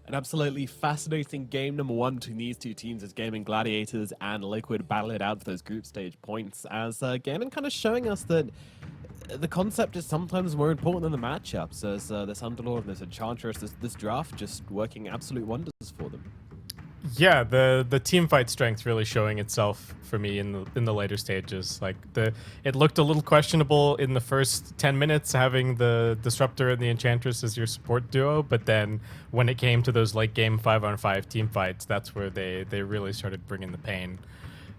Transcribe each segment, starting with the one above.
An absolutely fascinating game number one between these two teams as Gaimin Gladiators and Liquid battle it out for those group stage points, as Gaimin kind of showing us that the concept is sometimes more important than the matchups, as this Underlord and this Enchantress, this draft just working absolute wonders for them. Yeah, the team fight strength really showing itself for me in the later stages. Like it looked a little questionable in the first 10 minutes having the Disruptor and the Enchantress as your support duo, but then when it came to those late game 5-on-5 team fights, that's where they really started bringing the pain.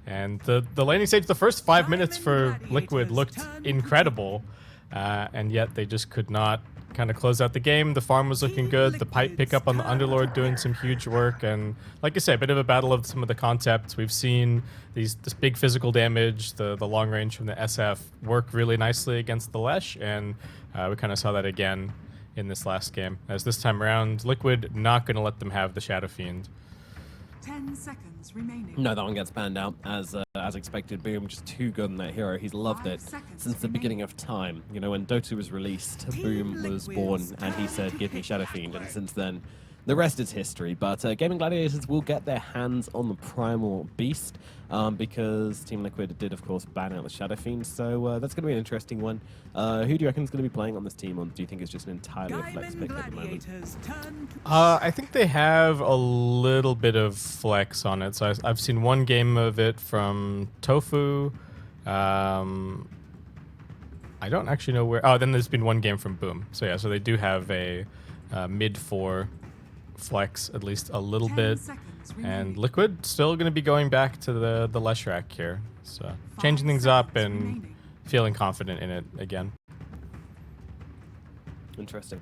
And the laning stage, the first 5 minutes for Liquid looked incredible, and yet they just could not kind of close out the game. The farm was looking good. The pipe pickup on the Underlord doing some huge work. And like I say, a bit of a battle of some of the concepts. We've seen this big physical damage, the long range from the SF work really nicely against the Lesh. And we kind of saw that again in this last game. As this time around, Liquid not going to let them have the Shadow Fiend. 10 seconds remaining. No, that one gets banned out as expected. Boom, just too good on that hero. He's loved it since the beginning of time. You know, when Dota was released, Boom was born, and he said, "Give me Shadow Fiend," and since then, the rest is history. But Gaimin Gladiators will get their hands on the Primal Beast because Team Liquid did, of course, ban out the Shadow Fiend. So that's going to be an interesting one. Who do you reckon is going to be playing on this team, or do you think it's just an entirely a flex pick at the moment? I think they have a little bit of flex on it. So I've seen one game of it from Tofu. I don't actually know where. Oh, then there's been one game from Boom. So yeah, so they do have a mid-4 flex, at least a little bit. And Liquid still going to be going back to the Leshrac here. So changing things up and feeling confident in it again. Interesting.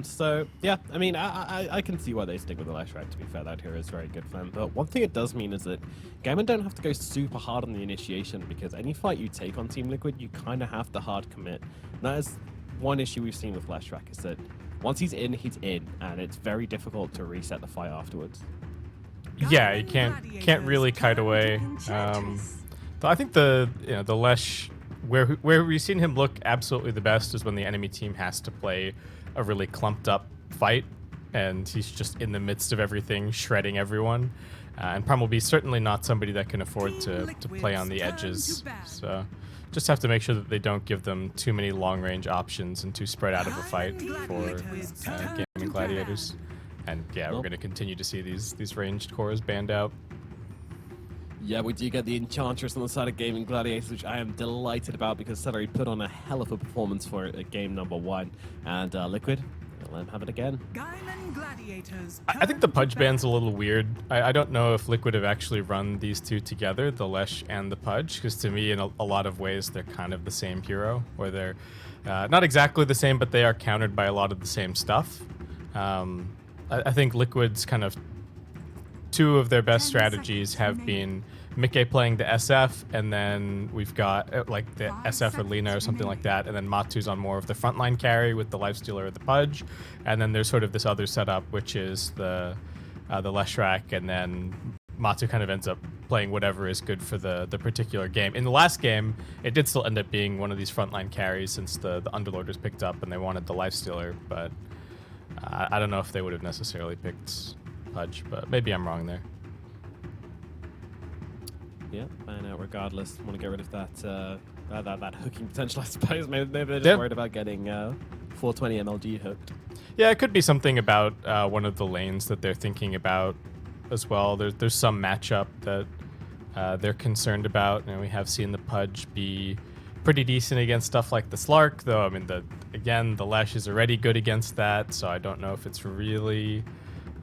So yeah, I mean, I can see why they stick with the Leshrac. To be fair, that hero is very good for them. But one thing it does mean is that Gaimin don't have to go super hard on the initiation, because any fight you take on Team Liquid, you kind of have to hard commit. And that is one issue we've seen with Leshrac, is that once he's in, and it's very difficult to reset the fight afterwards. Yeah, you can't really kite away. I think the Lesh, where we've seen him look absolutely the best is when the enemy team has to play a really clumped up fight, and he's just in the midst of everything, shredding everyone. And Primal Beast certainly not somebody that can afford to play on the edges. So just have to make sure that they don't give them too many long-range options and too spread out of a fight for Gaimin Gladiators. And yeah, we're going to continue to see these ranged cores banned out. Yeah, we do get the Enchantress on the side of Gaimin Gladiators, which I am delighted about, because Celery put on a hell of a performance for it at game number 1. And Liquid, let him have it again. Gaimin Gladiators. I think the Pudge ban's a little weird. I don't know if Liquid have actually run these two together, the Lesh and the Pudge, because to me, in a lot of ways, they're kind of the same hero, where they're not exactly the same, but they are countered by a lot of the same stuff. I think Liquid's kind of two of their best strategies have been Mickey playing the SF, and then we've got like the SF or Lina or something like that, and then Matu's on more of the frontline carry with the Lifestealer or the Pudge, and then there's sort of this other setup, which is the Leshrac, and then Matu kind of ends up playing whatever is good for the particular game. In the last game, it did still end up being one of these frontline carries, since the Underlord was picked up and they wanted the Lifestealer, but I don't know if they would have necessarily picked Pudge, but maybe I'm wrong there. Yeah, ban out regardless. Want to get rid of that hooking potential, I suppose. Maybe they're just worried about getting 420 MLG hooked. Yeah, it could be something about one of the lanes that they're thinking about as well. There's some matchup that they're concerned about. We have seen the Pudge be pretty decent against stuff like the Slark, though. I mean, the Lash is already good against that, so I don't know if it's really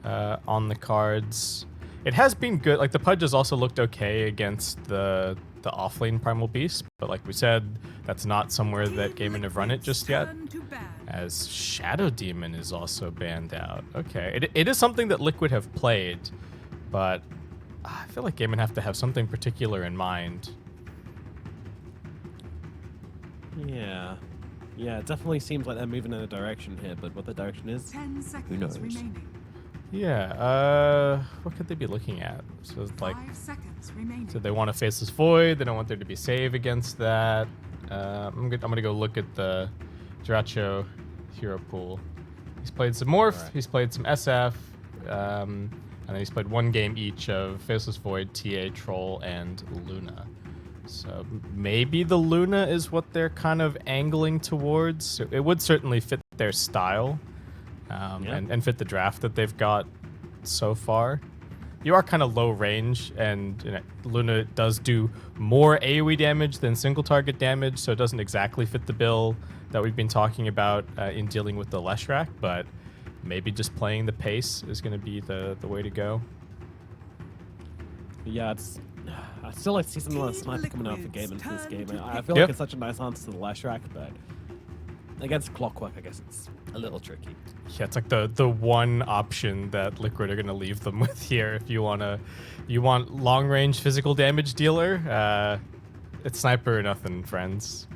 on the cards. It has been good. Like, the Pudge has also looked okay against the offlane Primal Beast, but like we said, that's not somewhere that Gaimin have run it just yet, as Shadow Demon is also banned out. Okay, it is something that Liquid have played, but I feel like Gaimin have to have something particular in mind. Yeah, it definitely seems like they're moving in a direction here, but what the direction is, 10 seconds who knows? Remaining. Yeah, what could they be looking at? So it's like, 5 seconds remaining. so they want a Faceless Void, they don't want there to be save against that. I'm gonna go look at the Dracho hero pool. He's played some Morph, Right. he's played some SF, and then he's played one game each of Faceless Void, TA, Troll, and Luna. So maybe the Luna is what they're kind of angling towards. It would certainly fit their style, and fit the draft that they've got so far. You are kind of low range, and Luna does do more AoE damage than single target damage, so it doesn't exactly fit the bill that we've been talking about in dealing with the Leshrac, but maybe just playing the pace is going to be the way to go. Yeah, I still like to see something like Sniper coming out for Gaimin for this game. I feel Yep. like it's such a nice answer to the Leshrac, but against Clockwork, I guess it's a little tricky. Yeah, it's like the one option that Liquid are going to leave them with here. If you want long range physical damage dealer, it's Sniper or nothing, friends.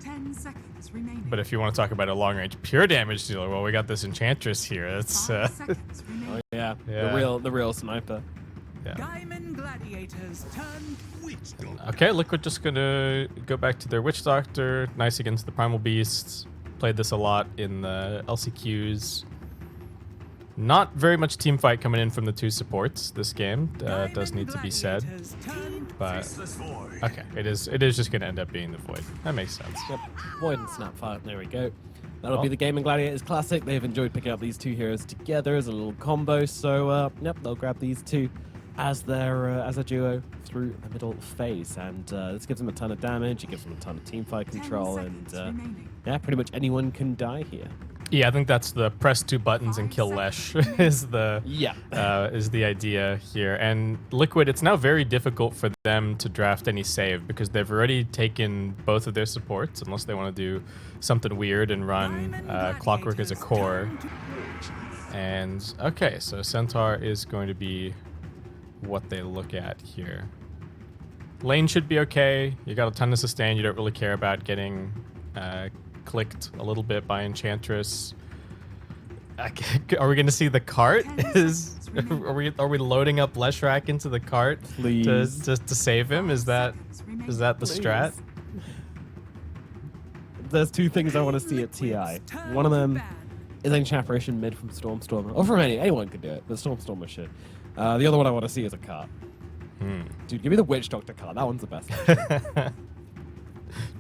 10 seconds remaining. But if you want to talk about a long range pure damage dealer, well, we got this Enchantress here. That's 5 seconds remaining. Oh yeah, Yeah. the real Sniper. yeah. Gaimin Gladiators turn Witch Doctor. Okay, Liquid just gonna go back to their Witch Doctor. Nice against the Primal Beasts. Played this a lot in the LCQs. Not very much team fight coming in from the two supports this game. Does need to be said, Gladiators turn but okay, it is just gonna end up being the Void. That makes sense. Yep, Void and Snapfire. There we go. That'll Well. be the Gaimin Gladiators Classic. They've enjoyed picking up these two heroes together as a little combo. So yep, they'll grab these two as a duo through the middle phase, and this gives them a ton of damage. It gives them a ton of team fight 10 control, and seconds remaining. yeah, pretty much anyone can die here. Yeah, I think that's the press 2 buttons and kill Lesh is the is the idea here. And Liquid, it's now very difficult for them to draft any save because they've already taken both of their supports, unless they want to do something weird and run Clockwork as a core. And okay, so Centaur is going to be what they look at here. Lane should be okay. You got a ton of sustain. You don't really care about getting clicked a little bit by Enchantress. Are we going to see the cart? Are we loading up Leshrac into the cart Please. to save him? Is that the strat? There's two things I want to see at TI. One of them is Enchantration mid from Stormstormer, or from anyone could do it, but Stormstormer should. The other one I want to see is a cart. Dude, give me the Witch Doctor cart. That one's the best.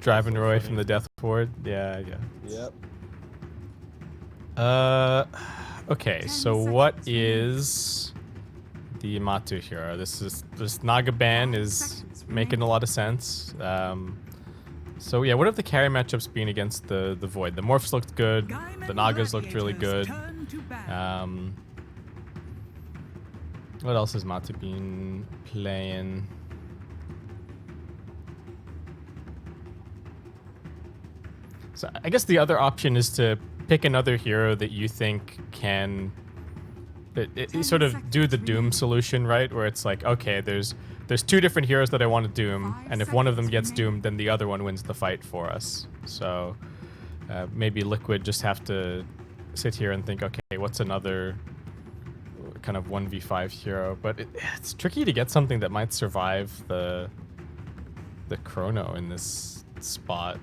Driving Roy from the Death Ward. Yeah. Yep. Okay, so what is the Matu hero? This Naga ban is making a lot of sense. So yeah, what have the carry matchups been against the Void? The Morphs looked good. The Nagas looked really good. What else has Matu been playing? So I guess the other option is to pick another hero that you think can sort of do the Doom solution, right? Where it's like, okay, there's two different heroes that I want to Doom, and if one of them gets doomed, then the other one wins the fight for us. So maybe Liquid just have to sit here and think, okay, what's another kind of 1v5 hero? But it's tricky to get something that might survive the Chrono in this spot.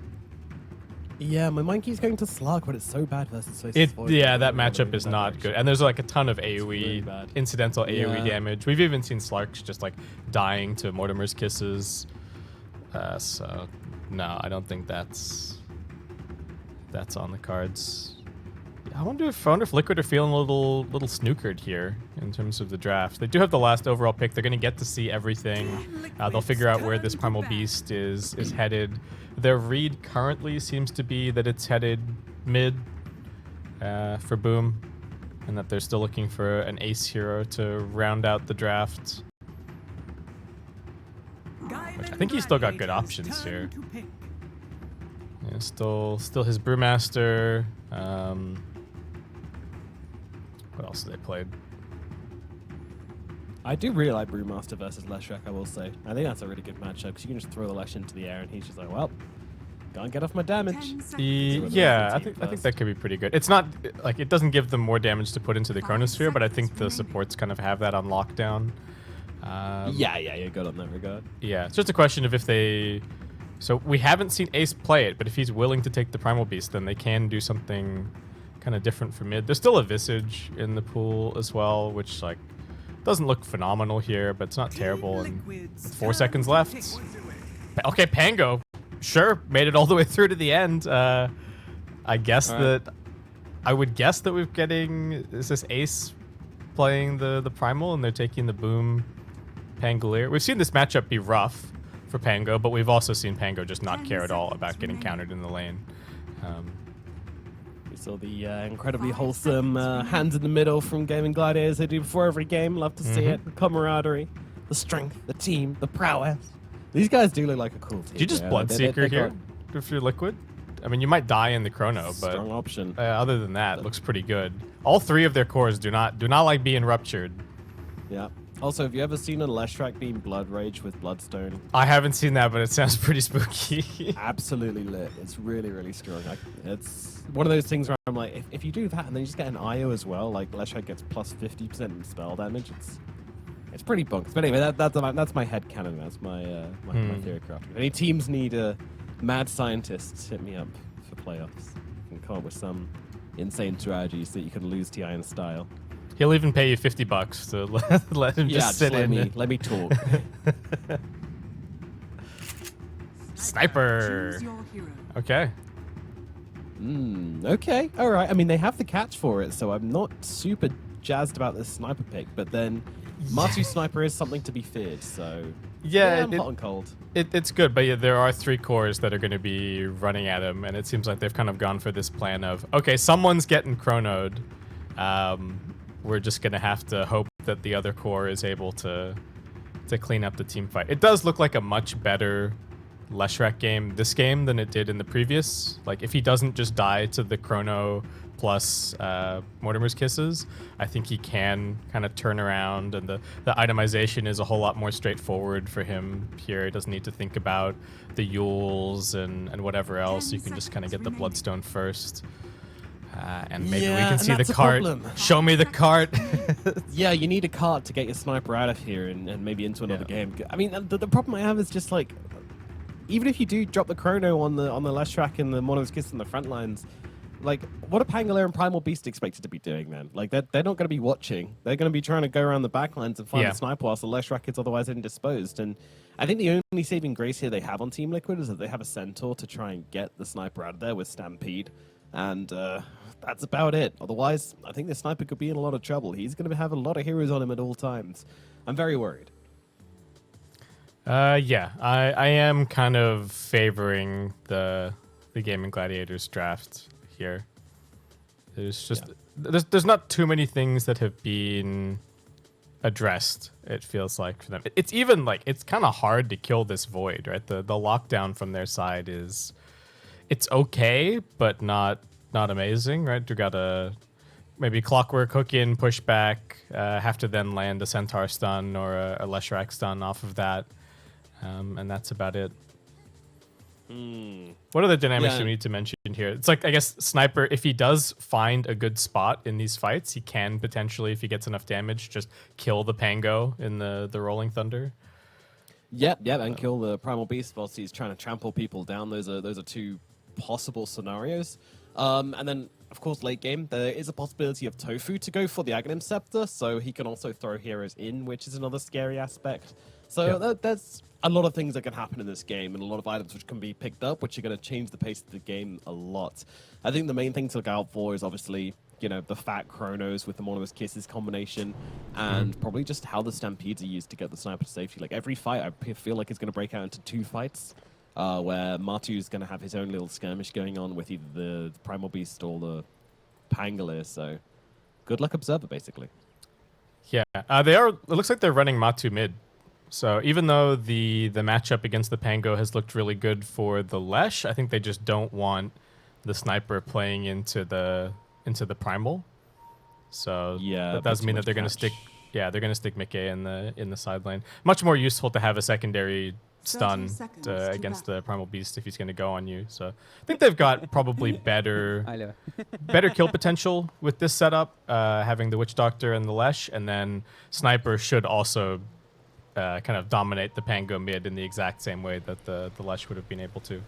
Yeah, my mind keeps going to Slug, but it's so bad versus Faceless Void. Yeah, that matchup is not good. And there's like a ton of AoE, really bad. incidental AoE Yeah. damage. We've even seen Slarks just like dying to Mortimer's kisses. So no, I don't think that's on the cards. I wonder if Liquid are feeling a little snookered here in terms of the draft. They do have the last overall pick. They're going to get to see everything. They'll figure out where this Primal Beast is headed. Their read currently seems to be that it's headed mid for Boom, and that they're still looking for an ace hero to round out the draft. Which I think he's still got good options here. Yeah, still his Brewmaster. What else have they played? I do really like Brewmaster versus Leshrac, I will say. I think that's a really good matchup because you can just throw the Lesh into the air and he's just like, well, can't get off my damage. Yeah, I think that could be pretty good. It's not like it doesn't give them more damage to put into the Chronosphere, but I think the supports kind of have that on lockdown. Yeah, you're good on that regard. Yeah, it's just a question of if they. So we haven't seen Ace play it, but if he's willing to take the Primal Beast, then they can do something kind of different from mid. There's still a Visage in the pool as well, which like doesn't look phenomenal here, but it's not terrible. And with 4 seconds left. Okay, Pango, sure, made it all the way through to the end. I guess I would guess that we're getting, is this Ace playing the Primal and they're taking the Boom Pangolier. We've seen this matchup be rough for Pango, but we've also seen Pango just not care at all about getting countered in the lane. We saw the incredibly wholesome hands in the middle from Gaimin Gladiators they do before every game. Love to see it. The camaraderie, the strength, the team, the prowess. These guys do look like a cool team. Did you just Bloodseeker here if you're Liquid? I mean, you might die in the Chrono, but strong option. Other than that, it looks pretty good. All 3 of their cores do not like being ruptured. Yeah. Also, have you ever seen a Leshrac beam Blood Rage with Bloodstone? I haven't seen that, but it sounds pretty spooky. Absolutely lit. It's really, really strong. It's one of those things where I'm like, if you do that and then you just get an IO as well, like Leshrac gets plus 50% in spell damage, it's pretty bunks. But anyway, that's my headcanon. That's my theory crafting. Any teams need mad scientists, hit me up for playoffs. You can come up with some insane strategies so that you can lose TI in style. He'll even pay you $50 to let him just sit in. Let me talk. Sniper. Okay. Okay. All right. I mean, they have the catch for it, so I'm not super jazzed about this sniper pick. But then, Matu Sniper is something to be feared. So yeah, I'm hot and cold. It's good, but yeah, there are 3 cores that are going to be running at him, and it seems like they've kind of gone for this plan of, okay, someone's getting chronoed. We're just going to have to hope that the other core is able to clean up the team fight. It does look like a much better Leshrac game this game than it did in the previous. Like, if he doesn't just die to the Chrono plus Mortimer's Kisses, I think he can kind of turn around, and the itemization is a whole lot more straightforward for him here. He doesn't need to think about the Yules and whatever else. You can just kind of get the Bloodstone first. And maybe we can see the cart. Show me the cart. Yeah, you need a cart to get your sniper out of here and maybe into another game. I mean, the problem I have is just like, even if you do drop the Chrono on the Leshrac and the Mono's Kiss on the front lines, like, what are Pangolier and Primal Beast expected to be doing then? Like, they're not going to be watching. They're going to be trying to go around the backlines and find the sniper whilst the Leshrac is otherwise indisposed. And I think the only saving grace here they have on Team Liquid is that they have a Centaur to try and get the sniper out of there with Stampede. And that's about it. Otherwise, I think the sniper could be in a lot of trouble. He's going to have a lot of heroes on him at all times. I'm very worried. Yeah, I am kind of favoring the Gaimin Gladiators draft here. There's just there's not too many things that have been addressed, it feels like, for them. It's even like, it's kind of hard to kill this Void, right? The lockdown from their side is, it's okay, but not amazing, right? You gotta maybe Clockwork, hook in, push back, have to then land a Centaur stun or a Leshrac stun off of that, and that's about it. What are the dynamics we need to mention here? It's like, I guess Sniper, if he does find a good spot in these fights, he can potentially, if he gets enough damage, just kill the Pango in the Rolling Thunder. Yep, and kill the Primal Beast whilst he's trying to trample people down. Those are 2 possible scenarios. And then, of course, late game, there is a possibility of Tofu to go for the Aghanim Scepter, so he can also throw heroes in, which is another scary aspect. So there's a lot of things that can happen in this game, and a lot of items which can be picked up, which are going to change the pace of the game a lot. I think the main thing to look out for is obviously, you know, the fat Chronos with the Mono's Kisses combination, and probably just how the Stampedes are used to get the sniper to safety. Like, every fight, I feel like it's going to break out into 2 fights. Where Matu's going to have his own little skirmish going on with either the Primal Beast or the Pangolier, so good luck, Observer, basically. Yeah, it looks like they're running Matu mid. So even though the matchup against the Pango has looked really good for the Lesh, I think they just don't want the Sniper playing into the Primal. So that does mean that they're going to stick, they're going to stick Mickey in the side lane. Much more useful to have a secondary stun against the Primal Beast if he's going to go on you. So I think they've got probably better kill potential with this setup, having the Witch Doctor and the Lesh, and then Sniper should also kind of dominate the Pango mid in the exact same way that the Lesh would have been able to.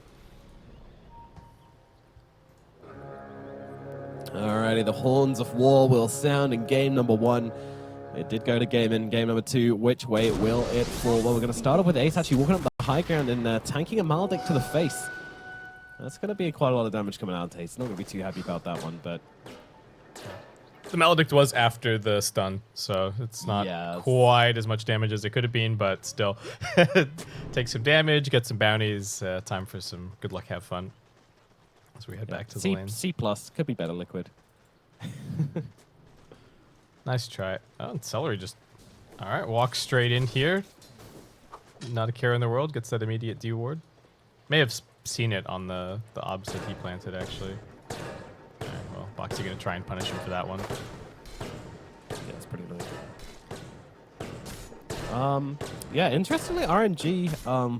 All right. Alrighty, the horns of war will sound in game number 1. It did go to Gaimin. Game number 2, which way will it fall? Well, we're going to start off with Ace actually walking up the high ground and tanking a Maldic to the face. That's going to be quite a lot of damage coming out of Ace. Not going to be too happy about that one, but... The Maledict was after the stun, so it's not quite as much damage as it could have been, but still. Take some damage, get some bounties. Time for some good luck, have fun. As we head back to the lane. C+, could be better liquid. Nice try. Oh, and Celery just... Alright, walks straight in here. Not a care in the world, gets that immediate D ward. May have seen it on the obs that he planted, actually. Alright, well, Boxy gonna try and punish him for that one. Yeah, it's pretty nice. Yeah, interestingly, RNG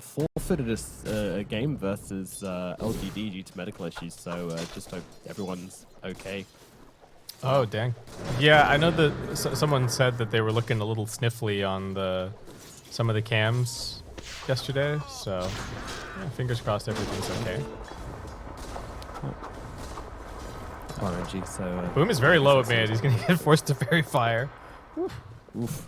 forfeited a game versus LGD due to medical issues, so just hope everyone's okay. Oh, dang. Yeah, I know that someone said that they were looking a little sniffly on some of the cams yesterday, so yeah, fingers crossed everything's okay. RNG, so... Boom is very low at mid. He's going to get forced to Fairy Fire. Oof.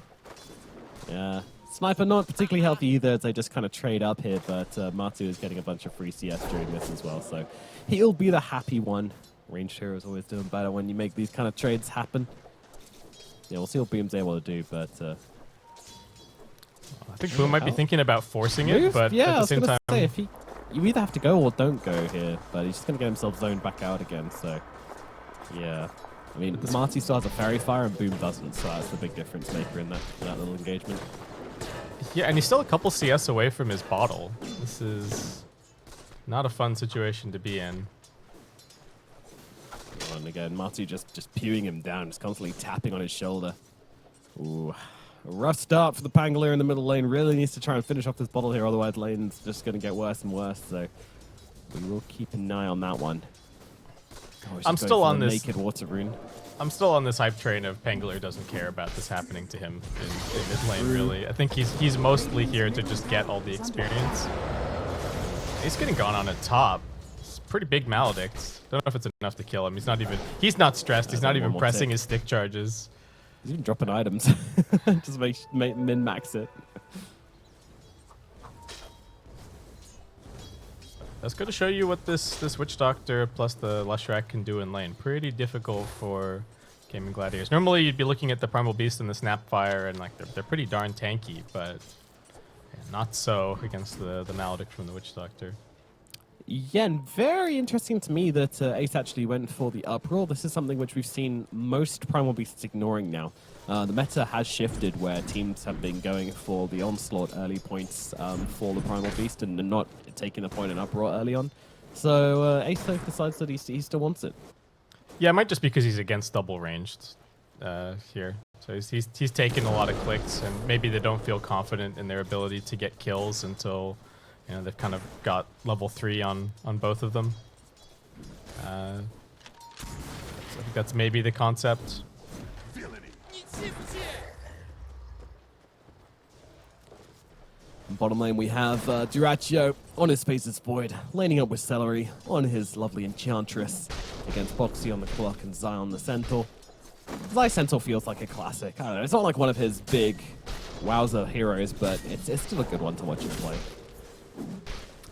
Yeah. Sniper not particularly healthy either as they just kind of trade up here, but Matu is getting a bunch of free CS during this as well, so he'll be the happy one. Ranged hero is always doing better when you make these kind of trades happen. Yeah, we'll see what Boom's able to do, but... I think Boom might be thinking about forcing it, but yeah, at the same time... Say, you either have to go or don't go here, but he's just going to get himself zoned back out again, so... Yeah. I mean, Marty still has a Fairy Fire and Boom doesn't, so that's the big difference maker in that little engagement. Yeah, and he's still a couple CS away from his bottle. This is not a fun situation to be in. And again, Marty just pewing him down, just constantly tapping on his shoulder. Ooh. A rough start for the Pangolier in the middle lane. Really needs to try and finish off this bottle here, otherwise lane's just going to get worse and worse, so we will keep an eye on that one. I'm still on this naked water rune. I'm still on this hype train of Pangolier doesn't care about this happening to him in mid lane, really. I think he's mostly here to just get all the experience. He's getting gone on a top. It's pretty big Maledict. Don't know if it's enough to kill him. He's not stressed. He's not even pressing his stick charges. He's even dropping items. Just min-max it. That's going to show you what this Witch Doctor plus the Leshrac can do in lane. Pretty difficult for Gaimin Gladiators. Normally you'd be looking at the Primal Beast and the Snapfire, and like they're pretty darn tanky, but yeah, not so against the Maledict from the Witch Doctor. Yeah, and very interesting to me that Ace actually went for the Uproar. This is something which we've seen most Primal Beasts ignoring now. The meta has shifted where teams have been going for the Onslaught early points for the Primal Beast and not taking the point in Uproar early on. So Ace decides that he still wants it. Yeah, it might just because he's against double ranged here. So he's taking a lot of clicks, and maybe they don't feel confident in their ability to get kills until they've kind of got level 3 on both of them. I think that's maybe the concept. Bottom lane we have Duraccio on his Spaces Void, laning up with Celery on his lovely Enchantress against Boxy on the clock and Zion the Centaur. Zai Centaur feels like a classic. I don't know, it's not like one of his big wowzer heroes, but it's still a good one to watch him play.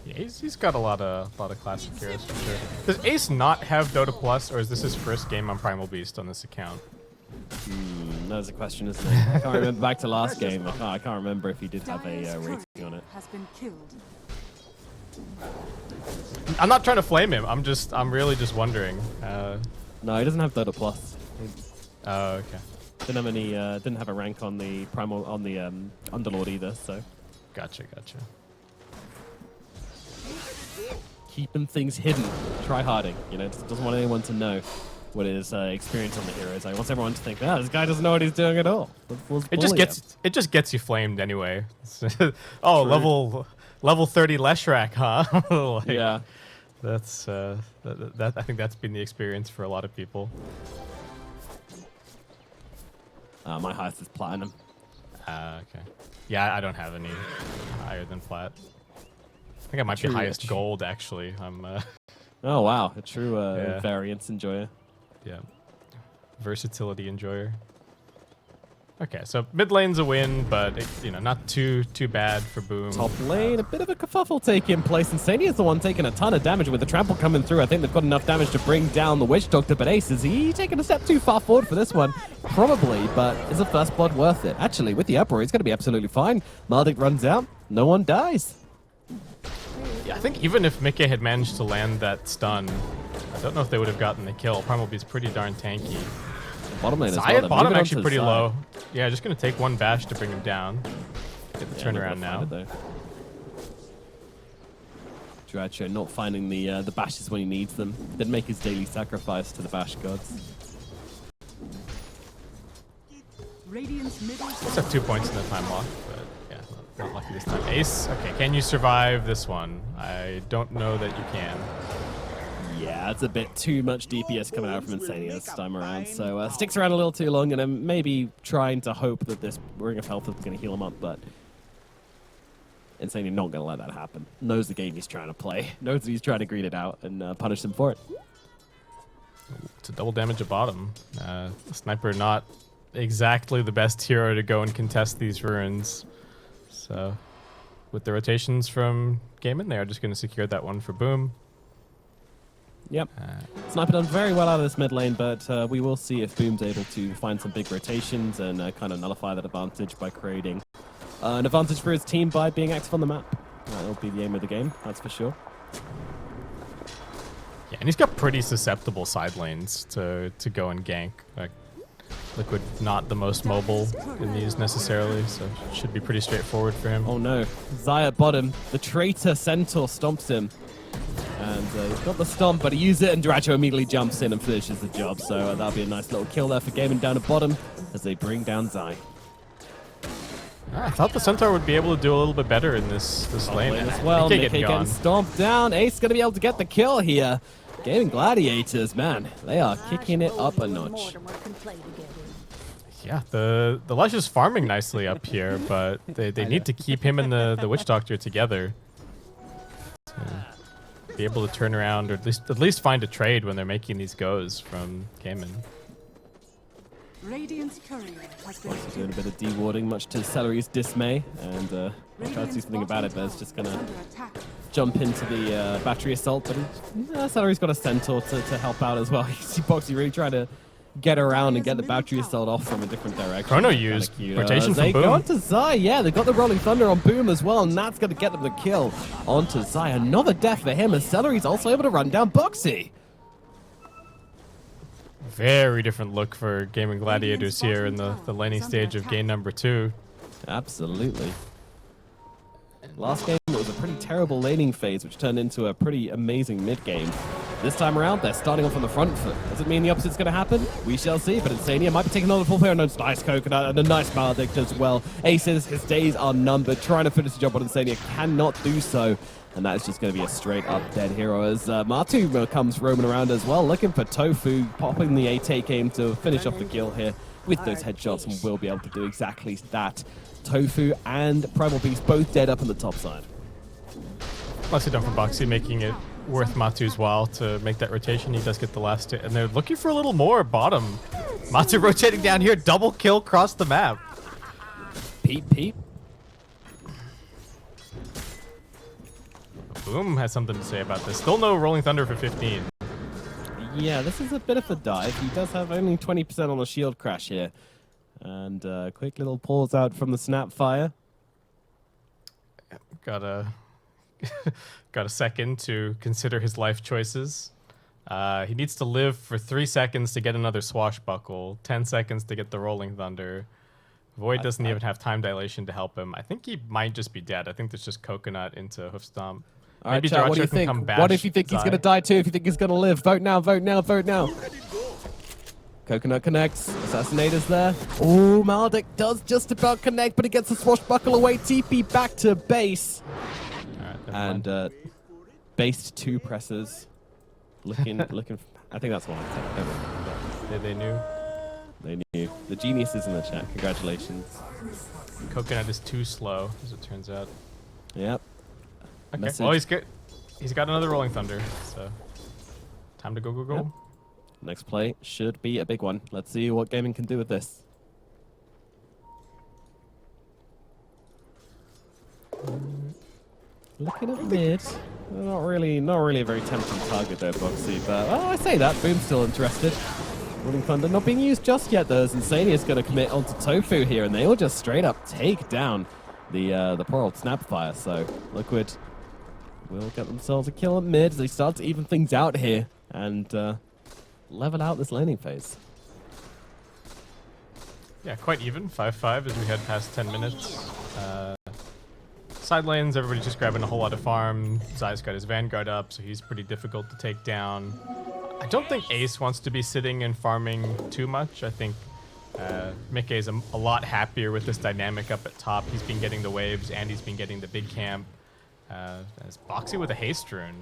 Yeah, he's got a lot of classic heroes for sure. Does Ace not have Dota Plus, or is this his first game on Primal Beast on this account? That was a question, isn't it? I can't remember back to last game. I can't remember if he did have a rating on it. I'm not trying to flame him. I'm really just wondering. No, he doesn't have Dota Plus. Oh, okay. Didn't have a rank on the Primal Underlord either. So. Gotcha. Keeping things hidden, try harding. Doesn't want anyone to know what his experience on the hero is. He wants everyone to think, this guy doesn't know what he's doing at all. It just gets you flamed anyway. Oh, level 30 Leshrac, huh? Yeah. That's I think that's been the experience for a lot of people. My highest is platinum. Okay. Yeah, I don't have any higher than plat. I think I might be highest gold, actually. Oh, wow. A true variance enjoyer. Yeah. versatility enjoyer. Okay, so mid lane's a win, but not too bad for Boom. Top lane, a bit of a kerfuffle taking place. Insania's the one taking a ton of damage with the trample coming through. I think they've got enough damage to bring down the Witch Doctor, but Ace, is he taking a step too far forward for this one? Probably, but is a first blood worth it? Actually, with the uproar, he's going to be absolutely fine. Maldic runs out, no one dies. Yeah, I think even if Mickey had managed to land that stun, I don't know if they would have gotten the kill. Primal Beast's pretty darn tanky. Bottom lane as Zaya well. at bottom actually pretty low. Yeah, just going to take one bash to bring him down. Get the turnaround now. Dracho not finding the bashes when he needs them. Didn't make his daily sacrifice to the bash gods. Let's have 2 points in the time lock, but yeah, not lucky this time. Ace, okay, can you survive this one? I don't know that you can. Yeah, it's a bit too much DPS coming out from Insania this time around. So sticks around a little too long, and then maybe trying to hope that this Ring of Health is going to heal him up, but Insania not going to let that happen. Knows the game he's trying to play. Knows that he's trying to greed it out and punish him for it. It's a double damage at bottom. Sniper not exactly the best hero to go and contest these ruins. So with the rotations from Gaimin, they are just going to secure that one for Boom. Yep. Sniper done very well out of this mid lane, but we will see if Boom's able to find some big rotations and kind of nullify that advantage by creating an advantage for his team by being active on the map. That'll be the aim of the game, that's for sure. Yeah, and he's got pretty susceptible side lanes to go and gank. Like, Liquid not the most mobile in these necessarily, so it should be pretty straightforward for him. Oh no, Zaya bottom. The traitor Centaur stomps him. And he's got the stomp, but he uses it, and Dracho immediately jumps in and finishes the job. So that'll be a nice little kill there for Gaimin down at bottom as they bring down Zai. I thought the Centaur would be able to do a little bit better in this lane as well. Mickey getting stomped down. Ace going to be able to get the kill here. Gaimin Gladiators, man, they are kicking it up a notch. Yeah, the Lush is farming nicely up here, but they need to keep him and the Witch Doctor together. Be able to turn around or at least find a trade when they're making these goes from Gaimin. Radiant's courier has been doing a bit of de-warding, much to Celery's dismay, and I'll try to do something about it, but it's just gonna jump into the battery assault. But Celery's got a Centaur to help out as well. You see Boxy really trying to get around and get the battery assault off from a different direction. Chrono used rotation from They Boom. go onto Zai, yeah, they've got the Rolling Thunder on Boom as well, and that's going to get them the kill onto Zai. Another death for him, and Celery's also able to run down Boxy. Very different look for Gaimin Gladiators here in the laning stage of game number 2. Absolutely. Last game, it was a pretty terrible laning phase, which turned into a pretty amazing mid-game. This time around, they're starting off on the front foot. Does it mean the opposite's going to happen? We shall see, but Insania might be taking another full player. Nice Coconut and a nice Maledict as well. Aces, his days are numbered. Trying to finish the job on Insania, cannot do so. And that is just going to be a straight-up dead hero as Matu comes roaming around as well, looking for Tofu, popping the 8-8 aim to finish off the kill here with those headshots, and will be able to do exactly that. Tofu and Primal Beast both dead up on the top side. Nicely done from Boxy, making it worth Matu's while to make that rotation. He does get the last hit, and they're looking for a little more bottom. Matu rotating down here, double kill across the map. Peep. Boom has something to say about this. Still no Rolling Thunder for 15. Yeah, this is a bit of a dive. He does have only 20% on the shield crash here. And quick little pause out from the Snapfire. Got a second to consider his life choices. He needs to live for 3 seconds to get another Swashbuckle, 10 seconds to get the Rolling Thunder. Void doesn't even have time dilation to help him. I think he might just be dead. I think there's just Coconut into Hoof Stomp. All right, chat, what do you think? What if you think he's going to die too? If you think he's going to live? Vote now, vote now, vote now. Coconut connects. Assassinators there. Oh, Maledict does just about connect, but he gets the Swashbuckle away. TP back to base. All right, and base 2 presses. Looking. I think that's one. They knew. They knew. The geniuses in the chat. Congratulations. Coconut is too slow, as it turns out. Yep. Okay. Well, he's good. He's got another Rolling Thunder, so time to go. Yep. Next play should be a big one. Let's see what Gaimin can do with this. Looking at mid. Not really a very tempting target there, Boxy, but I say that. Boom's still interested. Rolling Thunder not being used just yet, though, as Insania's going to commit onto Tofu here, and they will just straight up take down the poor old Snapfire. So Liquid will get themselves a kill at mid as they start to even things out here and level out this laning phase. Yeah, quite even. 5-5 as we head past 10 minutes. Side lanes, everybody's just grabbing a whole lot of farm. Zai's got his Vanguard up, so he's pretty difficult to take down. I don't think Ace wants to be sitting and farming too much. I think Mickey's a lot happier with this dynamic up at top. He's been getting the waves, and he's been getting the big camp. As Boxy with a haste rune.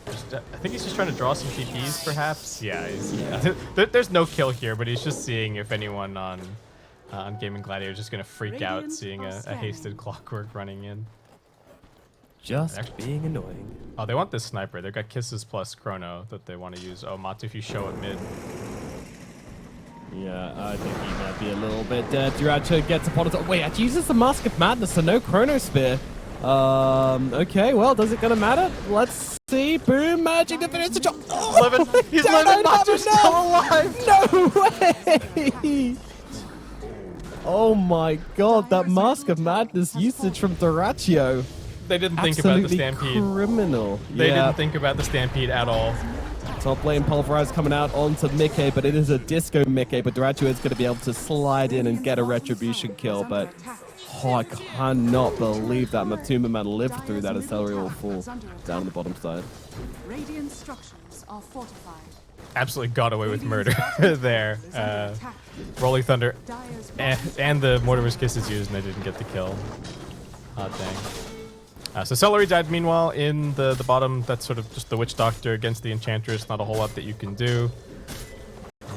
I think he's just trying to draw some TPs, perhaps. Yeah, there's no kill here, but he's just seeing if anyone on Gaimin Gladiators is just going to freak out seeing a hasted Clockwork running in. Just being annoying. Oh, they want this sniper. They've got Kisses plus Chrono that they want to use. Oh, Matu, if you show at mid. Yeah, I think he might be a little bit dead. Duracho gets upon it. Wait, actually uses the Mask of Madness, so no Chrono Spear. Okay, well, does it gonna matter? Let's see. Boom, magic to finish the job. Oh, living. He's living. Matu's still alive. No way. Oh my god, that Mask of Madness usage from Duracho. They didn't think about the Stampede. Absolutely criminal. They didn't think about the Stampede at all. Top lane Pulverize coming out onto Mickey, but it is a disco Mickey, but Duracho is going to be able to slide in and get a retribution kill, but I cannot believe that Matuma Man lived through that Accelerator fall down on the bottom side. Radiant structures are fortified. Absolutely got away with murder there. Rolling Thunder and the Mortimer's Kiss is used and they didn't get the kill. Hot dang. So Celery died meanwhile in the bottom. That's sort of just the Witch Doctor against the Enchantress. Not a whole lot that you can do.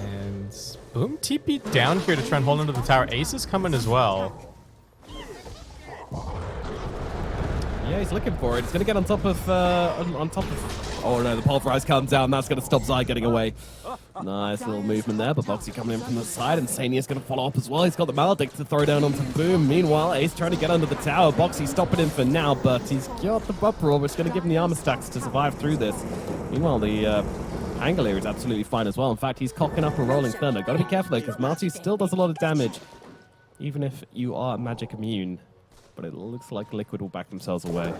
And Boom TP down here to try and hold onto the tower. Ace is coming as well. Yeah, he's looking for it. He's going to get on top of... Oh no, the Pulverize comes down. That's going to stop Zai getting away. Nice little movement there, but Boxy coming in from the side, and Sania's going to follow up as well. He's got the Maledict to throw down onto Boom. Meanwhile, Ace trying to get under the tower. Boxy stopping him for now, but he's got the Uproar, which is going to give him the armor stacks to survive through this. Meanwhile, the Angler is absolutely fine as well. In fact, he's cocking up a Rolling Thunder. Got to be careful though, because Matu still does a lot of damage, even if you are magic immune. But it looks like Liquid will back themselves away.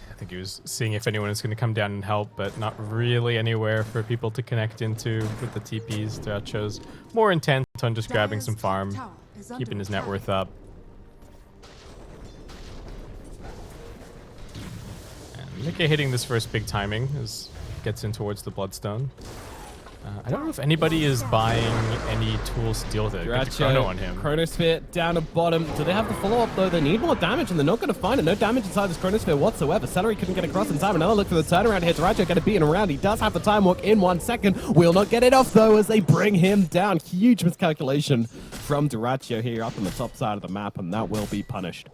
I think he was seeing if anyone is going to come down and help, but not really anywhere for people to connect into with the TPs. Duracho's more intent on just grabbing some farm, keeping his net worth up. And Mickey hitting this first big timing as gets in towards the Bloodstone. I don't know if anybody is buying any tools to deal with it. Got the Chrono on him. Chronosphere down at bottom. Do they have the follow-up, though? They need more damage, and they're not going to find it. No damage inside this Chronosphere whatsoever. Celery couldn't get across in time. Another look for the turnaround here. Duracho going to beat him around. He does have the time walk in 1 second. Will not get it off, though, as they bring him down. Huge miscalculation from Duracho here up on the top side of the map, and that will be punished.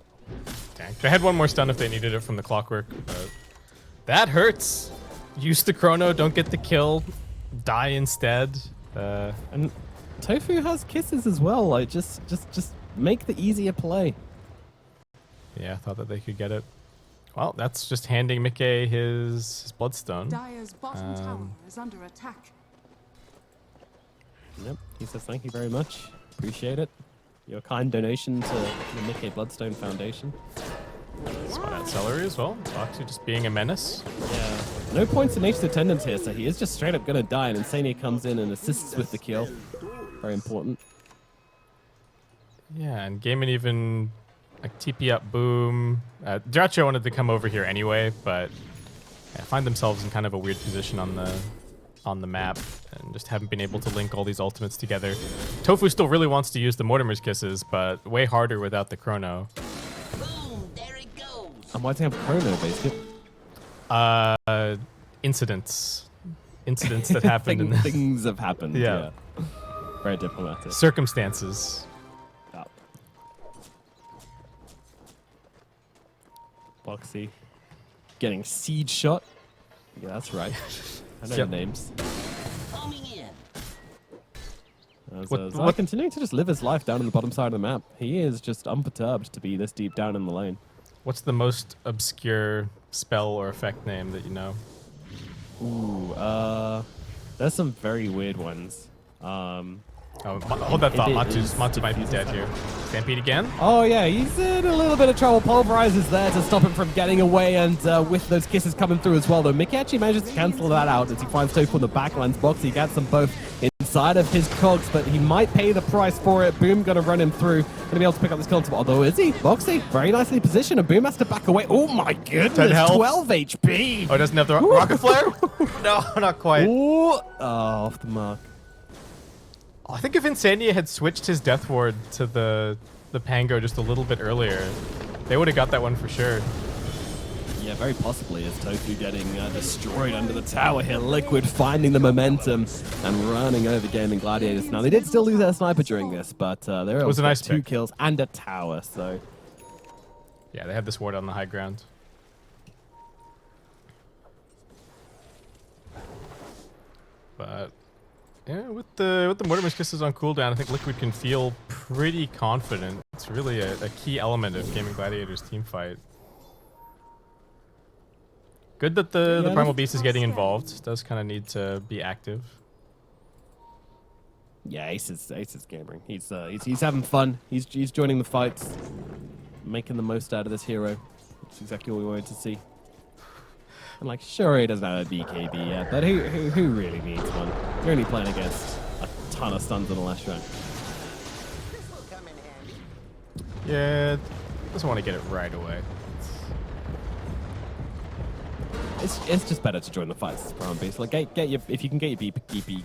Dang. They had one more stun if they needed it from the Clockwork, but that hurts. Use the Chrono, don't get the kill. Die instead. And Tofu has Kisses as well. Like, just make the easier play. Yeah, I thought that they could get it. Well, that's just handing Mickey his Bloodstone. Dire's bottom tower is under attack. Yep, he says thank you very much. Appreciate it. Your kind donation to the Mickey Bloodstone Foundation. Spot out Celery as well. Boxy just being a menace. Yeah. No points in Nature's attendance here, so he is just straight up going to die, and Insania comes in and assists with the kill. Very important. Yeah, and Gaimin even like TP up Boom. Duracho wanted to come over here anyway, but find themselves in kind of a weird position on the map and just haven't been able to link all these ultimates together. Tofu still really wants to use the Mortimer's Kisses, but way harder without the Chrono. And why do you have Chrono, basically? Incidents that happened in this. Things have happened. Yeah. Very diplomatic. Circumstances. Yeah. Boxy getting siege shot. Yeah, that's right. I know the names. Zai continuing to just live his life down in the bottom side of the map. He is just unperturbed to be this deep down in the lane. What's the most obscure spell or effect name that you know? Ooh, there's some very weird ones. Hold that thought. Matu might be dead here. Stampede again? Oh yeah, he's in a little bit of trouble. Pulverize is there to stop him from getting away, and with those kisses coming through as well, though, Mickey actually manages to cancel that out as he finds Tofu in the backlines box. He gets them both inside of his cogs, but he might pay the price for it. Boom gonna run him through. Gonna be able to pick up this kill. Although, is he? Boxy, very nicely positioned, and Boom has to back away. Oh my goodness, 12 HP. Oh, doesn't have the rocket flare? No, not quite. Ooh. Oh, off the mark. I think if Insania had switched his Death Ward to the Pango just a little bit earlier, they would have got that one for sure. Yeah, very possibly, as Tofu getting destroyed under the tower here. Liquid finding the momentum and running over Gaimin Gladiators. Now, they did still lose their sniper during this, but they were able to get 2 kills and a tower, so... Yeah, they had this ward on the high ground. But... yeah, with the Mortimer's Kisses on cooldown, I think Liquid can feel pretty confident. It's really a key element of Gaimin Gladiators team fight. Good that the Primal Beast is getting involved. Does kind of need to be active. Yeah, Ace is gaming. He's having fun. He's joining the fights, making the most out of this hero. That's exactly what we wanted to see. And like, sure, he doesn't have a BKB yet, but who really needs one? You're only playing against a ton of stuns in the last round. Yeah, doesn't want to get it right away. It's just better to join the fights as Primal Beast. Like, get your, if you can get your BKB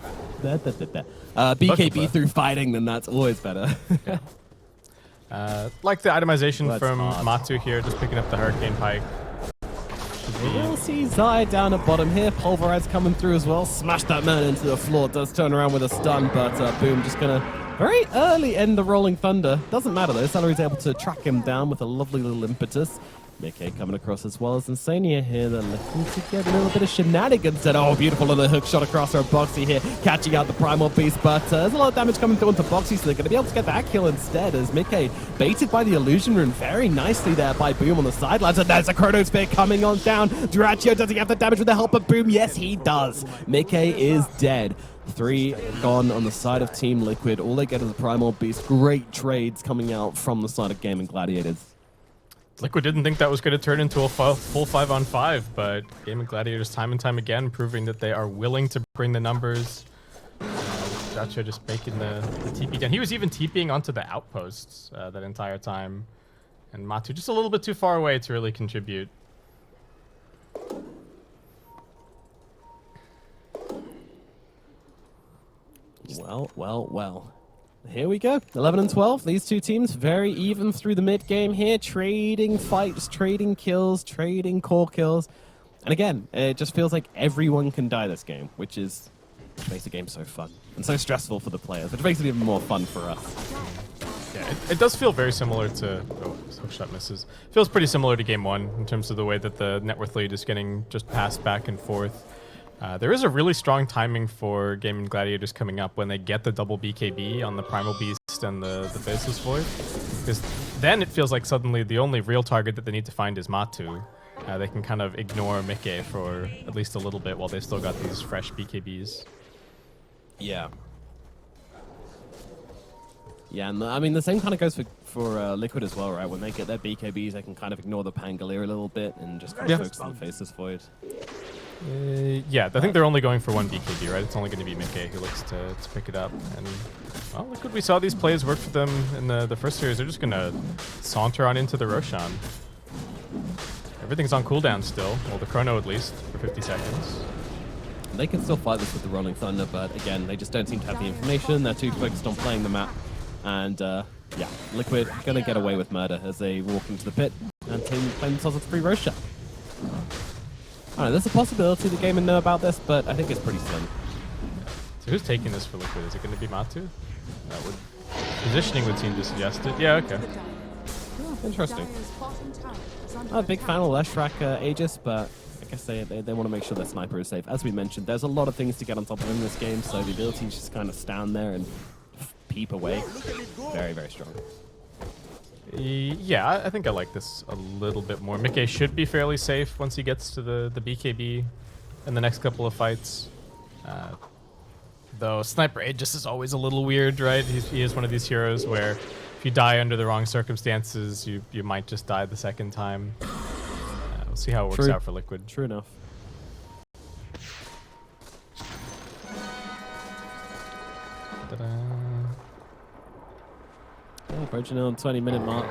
through fighting, then that's always better. Yeah. Like the itemization from Matu here, just picking up the Hurricane Pike. We'll see Zai down at bottom here. Pulverize coming through as well. Smash that man into the floor. Does turn around with a stun, but Boom just gonna very early end the Rolling Thunder. Doesn't matter though. Salary's able to track him down with a lovely little impetus. Mickey coming across as well as Insania here. They're looking to get a little bit of shenanigans. And oh, beautiful little hook shot across our Boxy here, catching out the Primal Beast. But there's a lot of damage coming through onto Boxy, so they're going to be able to get that kill instead. As Mickey baited by the Illusion Rune very nicely there by Boom on the sidelines. And there's a Chronosphere coming on down. Duraccio, does he have the damage with the help of Boom? Yes, he does. Mickey is dead. 3 gone on the side of Team Liquid. All they get is a Primal Beast. Great trades coming out from the side of Gaimin Gladiators. Liquid didn't think that was going to turn into a full 5-on-5, but Gaimin Gladiators time and time again proving that they are willing to bring the numbers. Dacha just making the TP down. He was even TPing onto the outposts that entire time. And Matu just a little bit too far away to really contribute. Well. Here we go. 11 and 12. These two teams very even through the mid game here, trading fights, trading kills, trading core kills. And again, it just feels like everyone can die this game, which makes the game so fun and so stressful for the players, which makes it even more fun for us. Yeah, it does feel very similar to... oh, hook shot misses. Feels pretty similar to game 1 in terms of the way that the net worth lead is getting just passed back and forth. There is a really strong timing for Gaimin Gladiators coming up when they get the double BKB on the Primal Beast and the Basis Void. Because then it feels like suddenly the only real target that they need to find is Matu. They can kind of ignore Mickey for at least a little bit while they still got these fresh BKBs. Yeah. Yeah, and I mean, the same kind of goes for Liquid as well, right? When they get their BKBs, they can kind of ignore the Pangolier a little bit and just kind of focus on the Faceless Void. Yeah, I think they're only going for 1 BKB, right? It's only going to be Mickey who looks to pick it up. And, well, Liquid, we saw these plays work for them in the first series. They're just going to saunter on into the Roshan. Everything's on cooldown still. Well, the Chrono at least, for 50 seconds. They can still fight this with the Rolling Thunder, but again, they just don't seem to have the information. They're too focused on playing the map. And, yeah, Liquid going to get away with murder as they walk into the pit and team claim themselves a free Roshan. I don't know, there's a possibility the game would know about this, but I think it's pretty slim. So who's taking this for Liquid? Is it going to be Matu? Positioning would seem to suggest it. Yeah, okay. Oh, interesting. I'm a big fan of Leshrac Aegis, but guess they want to make sure their sniper is safe. As we mentioned, there's a lot of things to get on top of in this game, so the ability to just kind of stand there and peep away, very, very strong. Yeah, I think I like this a little bit more. Mickey should be fairly safe once he gets to the BKB in the next couple of fights. Though Sniper Aegis is always a little weird, right? He is one of these heroes where if you die under the wrong circumstances, you might just die the second time. We'll see how it works out for Liquid. True enough. Approaching on 20-minute mark.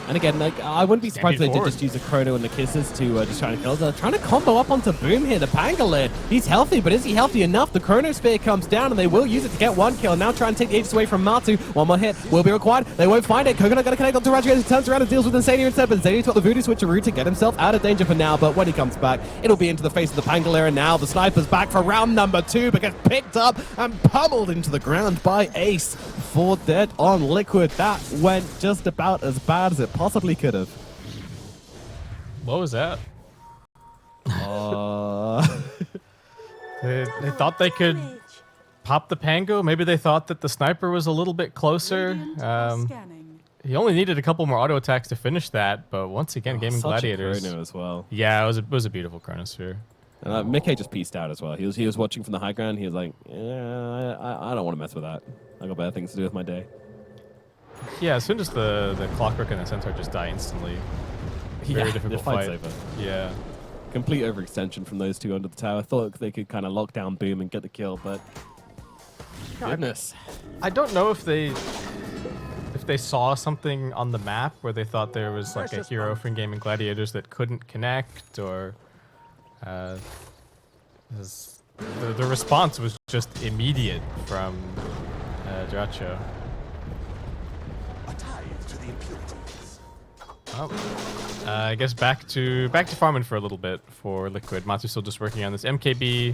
And again, like, I wouldn't be surprised if they did just use a Chrono and the Kisses to just try and kill. They're trying to combo up onto Boom here. The Pangolier, he's healthy, but is he healthy enough? The Chronosphere comes down, and they will use it to get one kill. Now try and take the Aegis away from Matu. One more hit will be required. They won't find it. Coconut got to connect onto Radrigan. He turns around and deals with Insania instead, but Insania's got the Voodoo Switcheroo to get himself out of danger for now. But when he comes back, it'll be into the face of the Pangolier, and now the Sniper's back for round number 2, but gets picked up and pummeled into the ground by Ace. 4 dead on Liquid. That went just about as bad as it possibly could have. What was that? They thought they could pop the Pango. Maybe they thought that the Sniper was a little bit closer. He only needed a couple more auto attacks to finish that, but once again, Gaimin Gladiators. Chrono as well. Yeah, it was a beautiful Chronosphere. Mickey just pieced out as well. He was watching from the high ground. He was like, yeah, I don't want to mess with that. I got better things to do with my day. Yeah, as soon as the Clockwork and the Centaur just die instantly. Very difficult fight. Over. Yeah. Complete overextension from those two under the tower. Thought they could kind of lock down Boom and get the kill, but goodness. I don't know if they saw something on the map where they thought there was like a hero from Gaimin Gladiators that couldn't connect, or the response was just immediate from Dracho. I guess back to farming for a little bit for Liquid. Matsu's still just working on this MKB.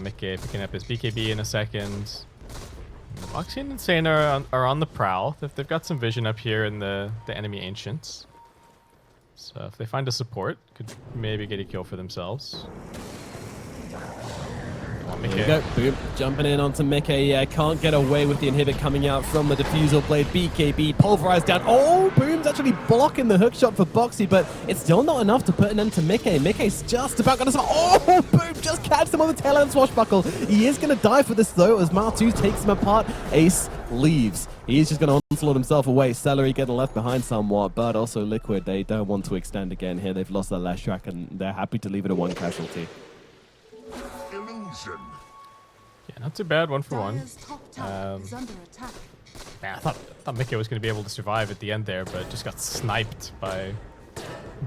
Mickey picking up his BKB in a second. Moxie and Insane are on the prowl. They've got some vision up here in the enemy Ancients. So if they find a support, could maybe get a kill for themselves. There we go. Boom. Jumping in onto Mickey. Yeah, can't get away with the inhibit coming out from the Diffusal Blade. BKB pulverized down. Oh, Boom's actually blocking the hook shot for Boxy, but it's still not enough to put an end to Mickey. Mickey's just about going to... Oh, Boom just catches him on the tail end swashbuckle. He is going to die for this, though, as Martu takes him apart. Ace leaves. He's just going to onslaught himself away. Celery getting left behind somewhat, but also Liquid, they don't want to extend again here. They've lost their last track, and they're happy to leave it a 1 casualty. Yeah, not too bad, 1 for 1. Man, I thought Mickey was going to be able to survive at the end there, but just got sniped by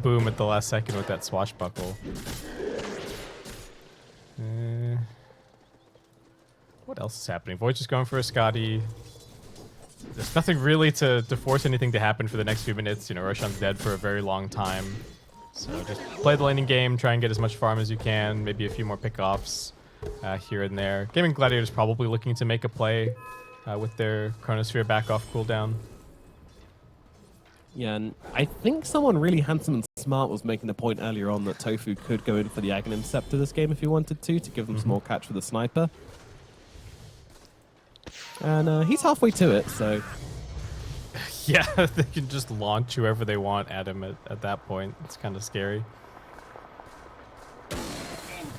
Boom at the last second with that swashbuckle. What else is happening? Void's just going for a Scotty. There's nothing really to force anything to happen for the next few minutes. You know, Roshan's dead for a very long time. So just play the laning game, try and get as much farm as you can, maybe a few more pickoffs here and there. Gaimin Gladiators probably looking to make a play with their Chronosphere back off cooldown. Yeah, and I think someone really handsome and smart was making the point earlier on that Tofu could go in for the Aghanim Scepter this game if he wanted to give them some more catch with the Sniper. And he's halfway to it, so... Yeah, they can just launch whoever they want at him at that point. It's kind of scary.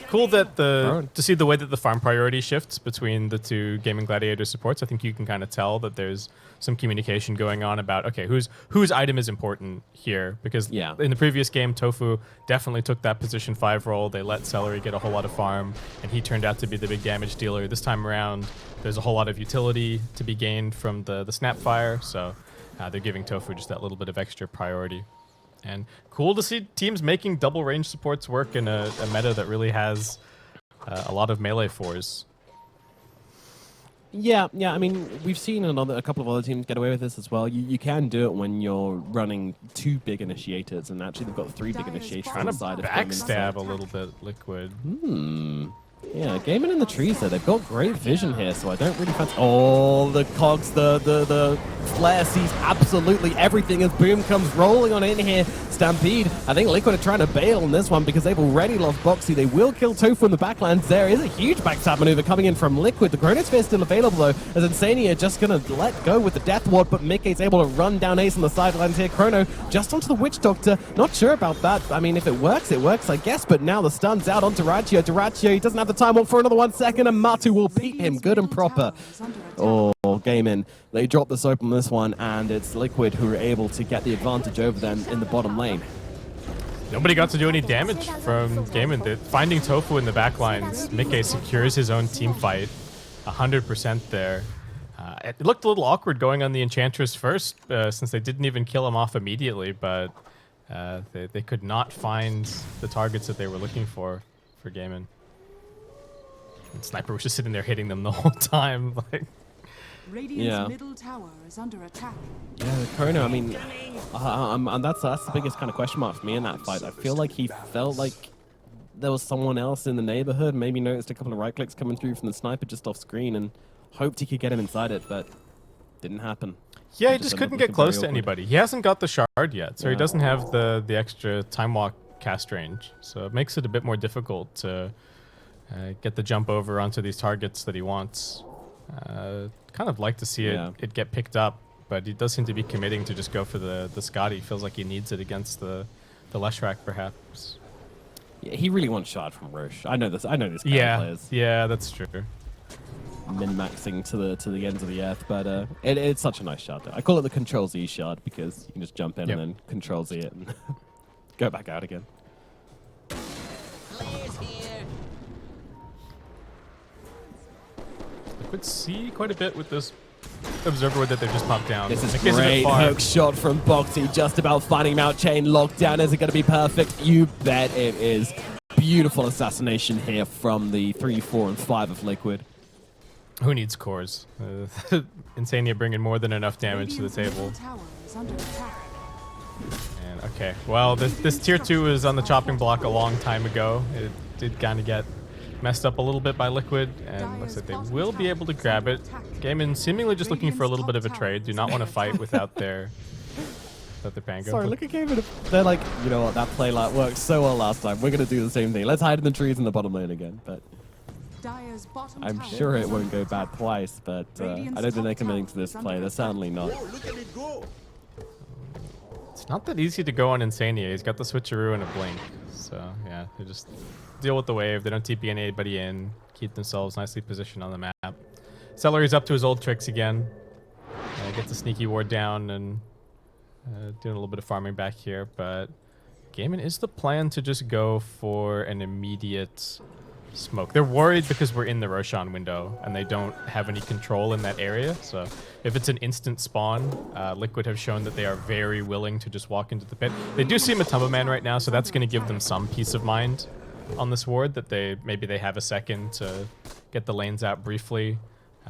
Cool that to see the way that the farm priority shifts between the two Gaimin Gladiator supports. I think you can kind of tell that there's some communication going on about, okay, whose item is important here, because in the previous game, Tofu definitely took that position 5 role. They let Celery get a whole lot of farm, and he turned out to be the big damage dealer. This time around, there's a whole lot of utility to be gained from the Snapfire, so they're giving Tofu just that little bit of extra priority. And cool to see teams making double range supports work in a meta that really has a lot of melee fours. Yeah. I mean, we've seen a couple of other teams get away with this as well. You can do it when you're running 2 big initiators, and actually they've got 3 big initiators on the side of backstab a little bit Liquid. Yeah, Gaimin in the trees there. They've got great vision here, so I don't really fancy... Oh, the cogs, the flare sees absolutely everything as Boom comes rolling on in here. Stampede. I think Liquid are trying to bail on this one because they've already lost Boxy. They will kill Tofu in the backlands. There is a huge backstab maneuver coming in from Liquid. The Chronosphere is still available though, as Insania just going to let go with the Death Ward, but Mickey's able to run down Ace on the sidelines here. Chrono just onto the Witch Doctor. Not sure about that. I mean, if it works, I guess, but now the stun's out onto Duraccio. Duraccio, he doesn't have the time walk for another 1 second, and Matu will beat him good and proper. Oh, Gaimin, they drop the soap on this one, and it's Liquid who are able to get the advantage over them in the bottom lane. Nobody got to do any damage from Gaimin. Finding Tofu in the backlines, Mickey secures his own team fight, 100% there. It looked a little awkward going on the Enchantress first, since they didn't even kill him off immediately, but they could not find the targets that they were looking for Gaimin. And Sniper was just sitting there hitting them the whole time. Like, Radiant's middle tower is under attack. Yeah, the Chrono, I mean, and that's the biggest kind of question mark for me in that fight. I feel like he felt like there was someone else in the neighborhood, maybe noticed a couple of right clicks coming through from the Sniper just off screen and hoped he could get him inside it, but didn't happen. Yeah, he just couldn't get close to anybody. He hasn't got the shard yet, so he doesn't have the extra time walk cast range. So it makes it a bit more difficult to get the jump over onto these targets that he wants. Kind of like to see it get picked up, but he does seem to be committing to just go for the Scotty. Feels like he needs it against the Leshrac, perhaps. Yeah, he really wants shard from Roche. I know this kind of players. Yeah, that's true. Min-maxing to the ends of the earth, but it's such a nice shard. I call it the Control Z shard because you can just jump in and then Control Z it and go back out again. Could see quite a bit with this observer wood that they've just popped down. This is great hook shot from Boxy, just about finding Mount Chain locked down. Is it going to be perfect? You bet it is. Beautiful assassination here from the 3, 4, and 5 of Liquid. Who needs cores? Insania bringing more than enough damage to the table. And okay, well, this tier 2 was on the chopping block a long time ago. It did kind of get messed up a little bit by Liquid, and looks like they will be able to grab it. Gaimin seemingly just looking for a little bit of a trade. Do not want to fight without their Pango. Sorry, look at Gaimin. They're like, you know what, that play worked so well last time. We're going to do the same thing. Let's hide in the trees in the bottom lane again. But I'm sure it won't go bad twice, but I don't think they're committing to this play. They're certainly not. It's not that easy to go on Insania. He's got the switcheroo and a blink. So, yeah, they just deal with the wave. They don't TP anybody in. Keep themselves nicely positioned on the map. Celery's up to his old tricks again. Gets a sneaky ward down and doing a little bit of farming back here. But Gaimin, is the plan to just go for an immediate smoke? They're worried because we're in the Roshan window and they don't have any control in that area. So if it's an instant spawn, Liquid have shown that they are very willing to just walk into the pit. They do see Matumba Man right now, so that's going to give them some peace of mind on this ward, that maybe they have a second to get the lanes out briefly.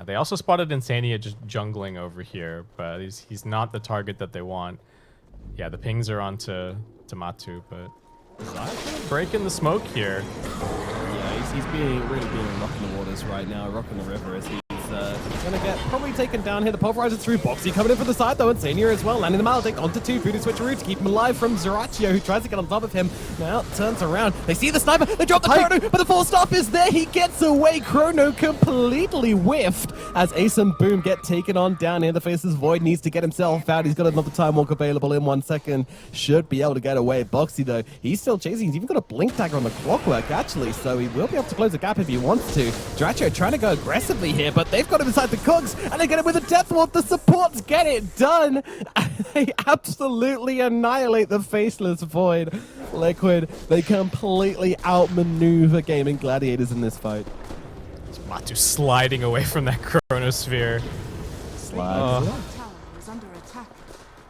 They also spotted Insania just jungling over here, but he's not the target that they want. Yeah, the pings are onto Matu, but breaking the smoke here. Yeah, he's really being a rock in the waters right now, rock in the river as he's going to get probably taken down here. The pulverizer through Boxy coming in from the side though, and Insania as well, landing the Maledict onto 2. Voodoo switcheroo to keep him alive from Duraccio, who tries to get on top of him. Now turns around. They see the Sniper. They drop the Chrono, but the full stop is there. He gets away. Chrono completely whiffed as Ace and Boom get taken on down here. The Faceless Void needs to get himself out. He's got another time walk available in 1 second. Should be able to get away. Boxy though, he's still chasing. He's even got a blink dagger on the clockwork actually, so he will be able to close the gap if he wants to. Duraccio trying to go aggressively here, but they've got him inside the cogs, and they get it with a Death Ward. The supports get it done. They absolutely annihilate the Faceless Void. Liquid, they completely outmaneuver Gaimin Gladiators in this fight. Matu sliding away from that Chronosphere. Slide.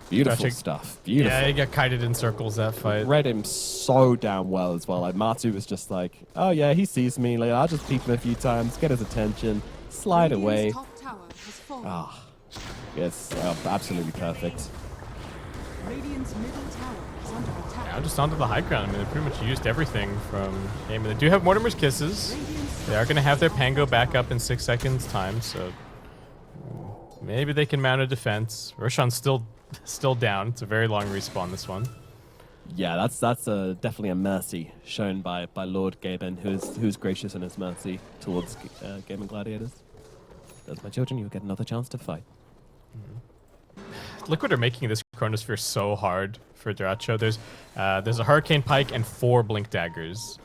Beautiful stuff. Beautiful. Yeah, he got kited in circles that fight. Read him so damn well as well. Like Matu was just like, oh yeah, he sees me. Like, I'll just peek him a few times, get his attention, slide away. Ah, yes, absolutely perfect. Yeah, just onto the high ground. I mean, they pretty much used everything from Gaimin. They do have Mortimer's Kisses. They are going to have their Pango back up in 6 seconds time, so maybe they can mount a defense. Roshan's still down. It's a very long respawn, this one. Yeah, that's definitely a mercy shown by Lord Gaimin, who's gracious in his mercy towards Gaimin Gladiators. Those my children, you'll get another chance to fight. Liquid are making this Chronosphere so hard for Duracho. There's a Hurricane Pike and 4 Blink Daggers.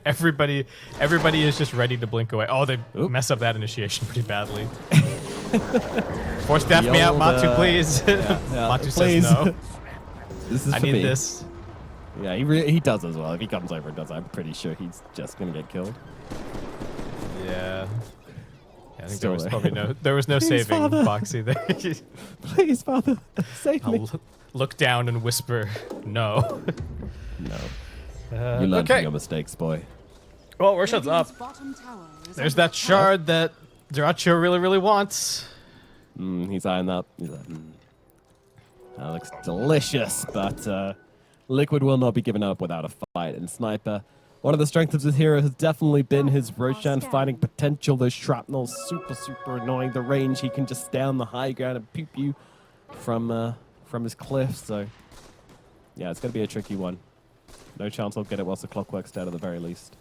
everybody is just ready to blink away. Oh, they mess up that initiation pretty badly. Force staff me out, Matu, please. Matu please. says no. This is I for need me. this. Yeah, he does as well. If he comes over and does, I'm pretty sure he's just gonna get killed. Yeah. I think Still there was there. probably there was no Please, saving Father. Boxy there. Please, Father, save me. I'll look down and whisper, no. No. You learned from your mistakes, boy. Well, Roshan's up. Radiant's bottom tower is There's under that shard that Duracho really wants. He's eyeing up. He's like, that looks delicious, but Liquid will not be given up without a fight. And Sniper, one of the strengths of this hero has definitely been his Roshan finding potential. Those shrapnels, super annoying. The range, he can just stay on the high ground and peep you from his cliff. So, yeah, it's going to be a tricky one. No chance I'll get it whilst the clock works down at the very least.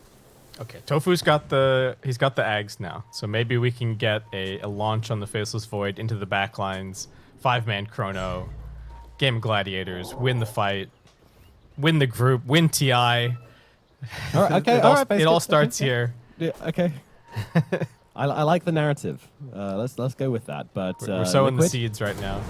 Okay, Tofu's got the Ags now, so maybe we can get a launch on the Faceless Void into the backlines, 5-man chrono, Gaimin Gladiators, win the fight, win the group, win TI. All right, okay, it all starts here. Yeah, okay. I like the narrative. Let's go with that. But We're sowing the Liquid, seeds right now.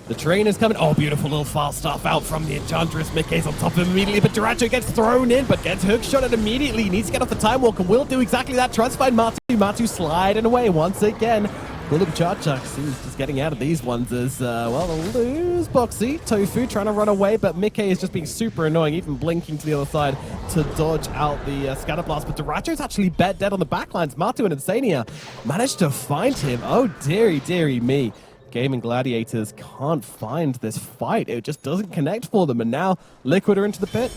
the train is coming. Oh, beautiful little fast stuff out from the Enchantress. Mickey's on top of him immediately, but Duracho gets thrown in, but gets hook shot at immediately. He needs to get off the Time Walk and will do exactly that. Tries to find Matu. Matu sliding away once again. Bullet Charchucks, he's just getting out of these ones as, well, lose Boxy. Tofu trying to run away, but Mickey is just being super annoying, even blinking to the other side to dodge out the Scatter Blast. But Duracho's actually dead on the backlines. Matu and Insania managed to find him. Oh, dearie me. Gaimin Gladiators can't find this fight. It just doesn't connect for them. And now Liquid are into the pit.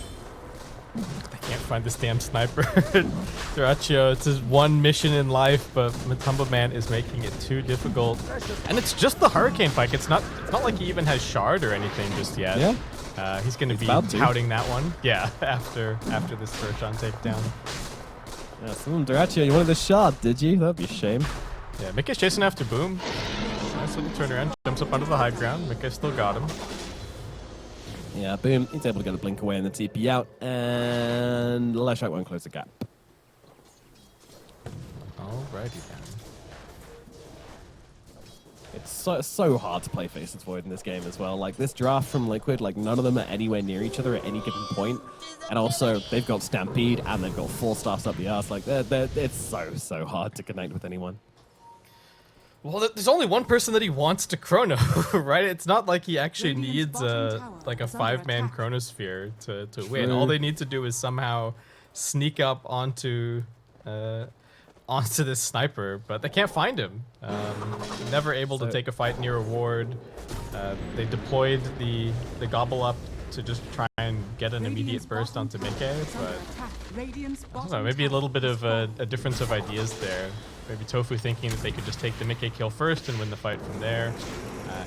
They can't find this damn sniper. Duracho, it's his one mission in life, but Matumba Man is making it too difficult. And it's just the Hurricane Pike. It's not like he even has Shard or anything just yet. Yeah. He's going to be touting that one. Yeah, after this Roshan takedown. Yeah, Duracho, you wanted the shard, did you? That'd be a shame. Yeah, Mickey's chasing after Boom. Nice little turnaround. Jumps up onto the high ground. Mickey still got him. Yeah, Boom, he's able to get a blink away and the TP out, and Leshite won't close the gap. Alrighty then. It's so hard to play Faceless Void in this game as well. Like, this draft from Liquid, like, none of them are anywhere near each other at any given point. And also, they've got Stampede, and they've got 4 stars up the arse. Like, it's so hard to connect with anyone. Well, there's only one person that he wants to chrono, right? It's not like he actually needs like a 5-man chronosphere to win. All they need to do is somehow sneak up onto this sniper, but they can't find him. Never able to take a fight near a ward. They deployed the gobble up to just try and get an immediate burst onto Mickey, but I don't know, maybe a little bit of a difference of ideas there. Maybe Tofu thinking that they could just take the Mickey kill first and win the fight from there.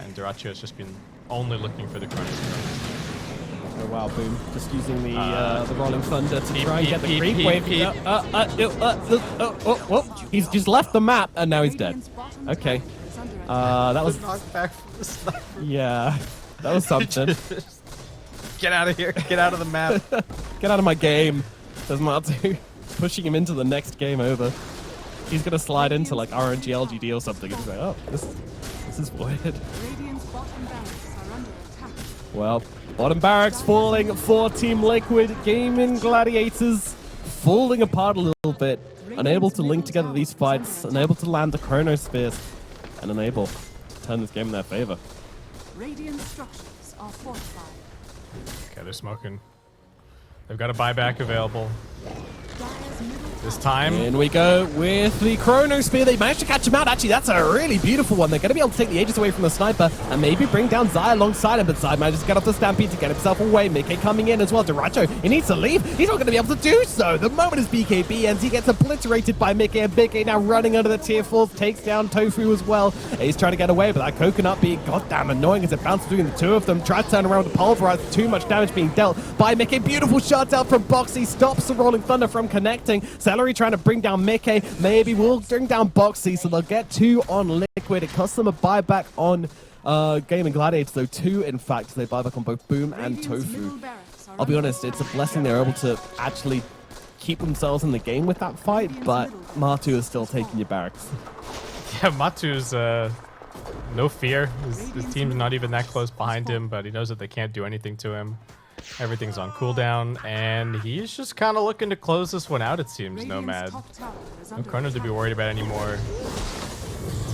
And Duracho has just been only looking for the Chronosphere. Oh wow, Boom. Just using the Rolling Thunder to try and get the creep wave. He's just left the map and now he's dead. Okay. That was... knockback from the sniper. Yeah, that was something. Get out of here. Get out of the map. Get out of my game, says Matu. Pushing him into the next game over. He's gonna slide into like RNG/LGD or something and he's like, oh, this is weird. Radiant's bottom barracks are under attack. Well, bottom barracks falling for Team Liquid. Gaimin Gladiators falling apart a little bit. Unable to link together these fights, unable to land the Chronosphere, and unable to turn this game in their favor. Radiant structures are fortified. Okay, they're smoking. They've got a buyback available. Dire's middle This time, In we go with the Chrono Spear. They managed to catch him out. Actually, that's a really beautiful one. They're going to be able to take the Aegis away from the sniper and maybe bring down Zai alongside him. But Zai manages to get off the Stampede to get himself away. Mickey coming in as well. Duracho, he needs to leave. He's not going to be able to do so. The moment his BKB ends, he gets obliterated by Mickey. And Mickey now running under the tier 4s, takes down Tofu as well. He's trying to get away, but that coconut being goddamn annoying as it bounces between the two of them. Tries to turn around to pulverize. Too much damage being dealt by Mickey. Beautiful shot out from Boxy. Stops the Rolling Thunder from connecting. Celery trying to bring down Mickey. Maybe we'll bring down Boxy, so they'll get 2 on Liquid. It costs them a buyback on Gaimin Gladiators, though 2, in fact. They buy back on both Boom and Tofu. I'll be honest, it's a blessing they're able to actually keep themselves in the game with that fight, but Matu is still taking your barracks. yeah, Matu's no fear. His team's not even that close behind him, but he knows that they can't do anything to him. Everything's on cooldown, and he's just kind of looking to close this one out, it seems, Nomad. No Chrono to be worried about anymore.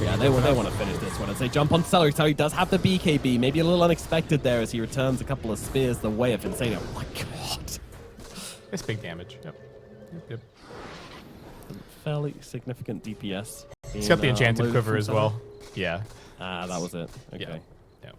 Yeah, they want to finish this one as they jump on Celery. Celery does have the BKB, maybe a little unexpected there as he returns a couple of spears the way of Insane. Oh my god. It's big damage. Yep. Fairly significant DPS. He's got the Enchanted Quiver as well. Yeah. Ah, that was it. Okay. Yeah.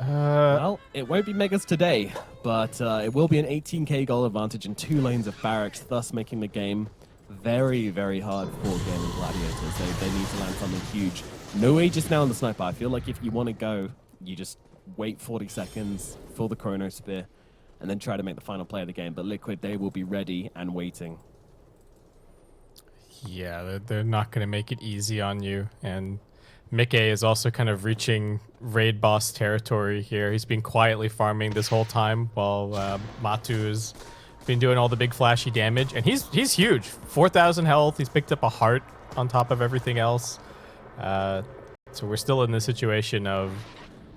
Well, it won't be Megas today, but it will be an 18k goal advantage and 2 lanes of barracks, thus making the game very, very hard for Gaimin Gladiators. They need to land something huge. No Aegis now on the sniper. I feel like if you want to go, you just wait 40 seconds for the Chrono Spear and then try to make the final play of the game. But Liquid, they will be ready and waiting. Yeah, they're not going to make it easy on you. And Mickey is also kind of reaching raid boss territory here. He's been quietly farming this whole time while Matu's been doing all the big flashy damage. And he's huge. 4,000 health. He's picked up a heart on top of everything else. So we're still in the situation of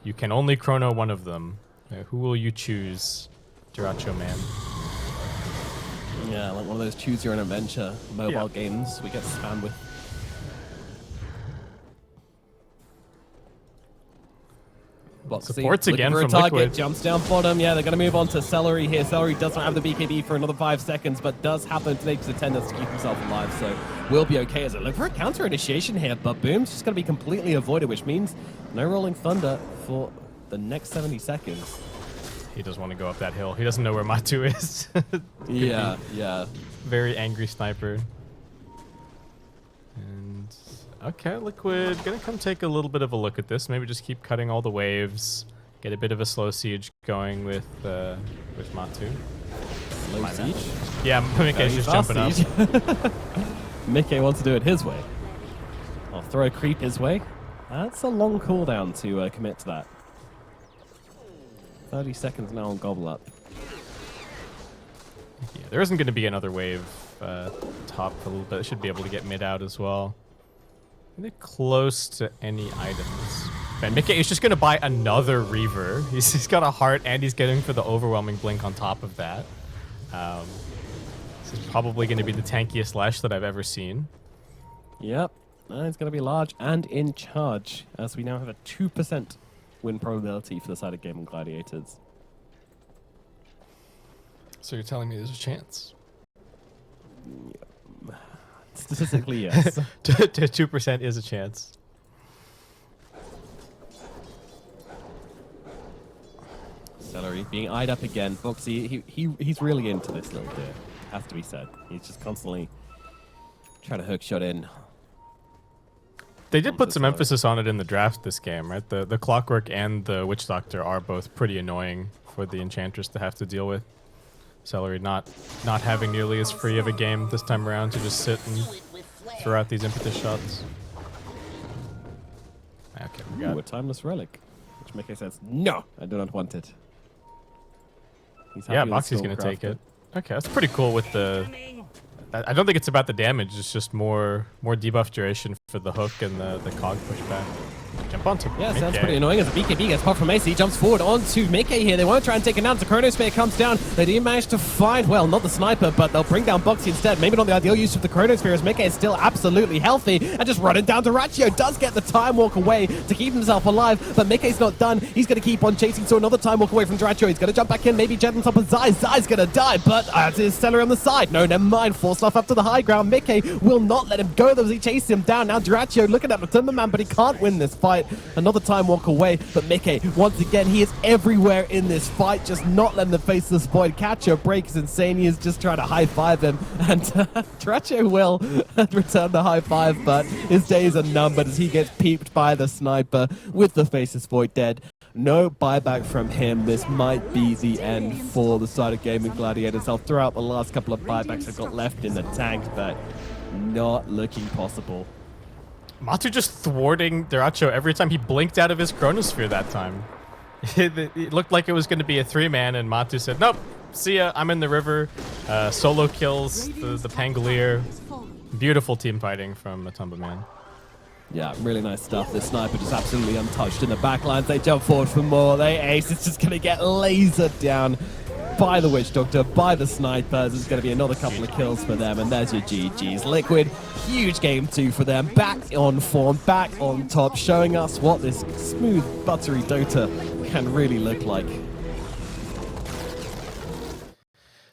you can only chrono one of them. Who will you choose, Duracho man? Yeah, like one of those choose your own adventure mobile games we get spammed with. Supports again for a from target, Liquid. jumps down bottom. Yeah, they're going to move on to Celery here. Celery does not have the BKB for another 5 seconds, but does have the tenacious attendance to keep himself alive, so will be okay as a look for a counter initiation here. But Boom's just going to be completely avoided, which means no Rolling Thunder for the next 70 seconds. He doesn't want to go up that hill. He doesn't know where Matu is. Yeah. Very angry sniper. And okay, Liquid gonna come take a little bit of a look at this. Maybe just keep cutting all the waves. Get a bit of a slow siege going with Matu. Slow siege? Yeah, Mickey's just jumping up. Mickey wants to do it his way. I'll throw a creep his way. That's a long cooldown to commit to that. 30 seconds now on Gobble Up. Yeah, there isn't going to be another wave top for a little bit. It should be able to get mid out as well. They're close to any items. And Mickey is just going to buy another Reaver. He's got a heart and he's getting for the overwhelming blink on top of that. This is probably going to be the tankiest Lash that I've ever seen. Yep, it's going to be large and in charge as we now have a 2% win probability for the side of Gaimin Gladiators. So you're telling me there's a chance? Statistically, yes. 2% is a chance. Celery being eyed up again. Boxy, he's really into this little bit. Has to be said. He's just constantly trying to hook shot in. They did put some emphasis on it in the draft this game, right? The Clockwork and the Witch Doctor are both pretty annoying for the Enchantress to have to deal with. Celery not having nearly as free of a game this time around to just sit and throw out these impetus shots. Okay, we got a Timeless Relic. Which Mickey says, no, I do not want it. Yeah, Boxy's going to take it. Okay, that's pretty cool with the... I don't think it's about the damage, it's just more debuff duration for the hook and the cog pushback. Jump onto Yeah, sounds Mickey. pretty annoying as a BKB gets popped from AC. He jumps forward onto Mickey here. They want to try and take him down. The Chronosphere comes down. They do manage to find, well, not the sniper, but they'll bring down Boxy instead. Maybe not the ideal use of the Chronosphere as Mickey is still absolutely healthy and just running down to Ratio. Does get the time walk away to keep himself alive, but Mickey's not done. He's going to keep on chasing, so another time walk away from Ratio. He's going to jump back in, maybe jet on top of Zai. Zai's going to die, but as is Stellar on the side. No, never mind. Force off up to the high ground. Mickey will not let him go, though, as he chases him down. Now Ratio looking at the Timberman, but he can't win this fight. Another time walk away, but Mickey, once again, he is everywhere in this fight, just not letting the face of the Spoid catch a break. Is insane. He is just trying to high-five him, and Tracho will return the high-five, but his days are numbered as he gets peeped by the sniper with the face of Spoid dead. No buyback from him. This might be the end for the side of Gaimin Gladiators. I'll throw out the last couple of buybacks I've got left in the tank, but not looking possible. Matu just thwarting Deracho every time he blinked out of his Chronosphere that time. It looked like it was going to be a 3-man, and Matu said, nope, see ya, I'm in the river. Solo kills the Pangolier. Beautiful team fighting from Matumba Man. Yeah, really nice stuff. This sniper just absolutely untouched in the backlines. They jump forward for more. They ace. It's just going to get lasered down by the Witch Doctor, by the snipers. It's going to be another couple of kills for them, and there's your GGs. Liquid, huge game 2 for them. Back on form, back on top, showing us what this smooth, buttery Dota can really look like.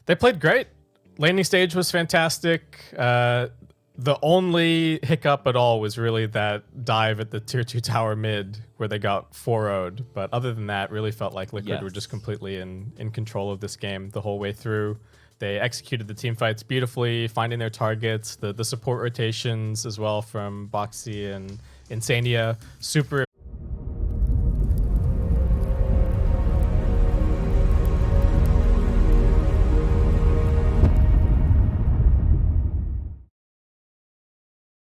They played great. Laning stage was fantastic. The only hiccup at all was really that dive at the tier 2 tower mid where they got 4-0'd. But other than that, really felt like Liquid were just completely in control of this game the whole way through. They executed the team fights beautifully, finding their targets, the support rotations as well from Boxy and Insania. Super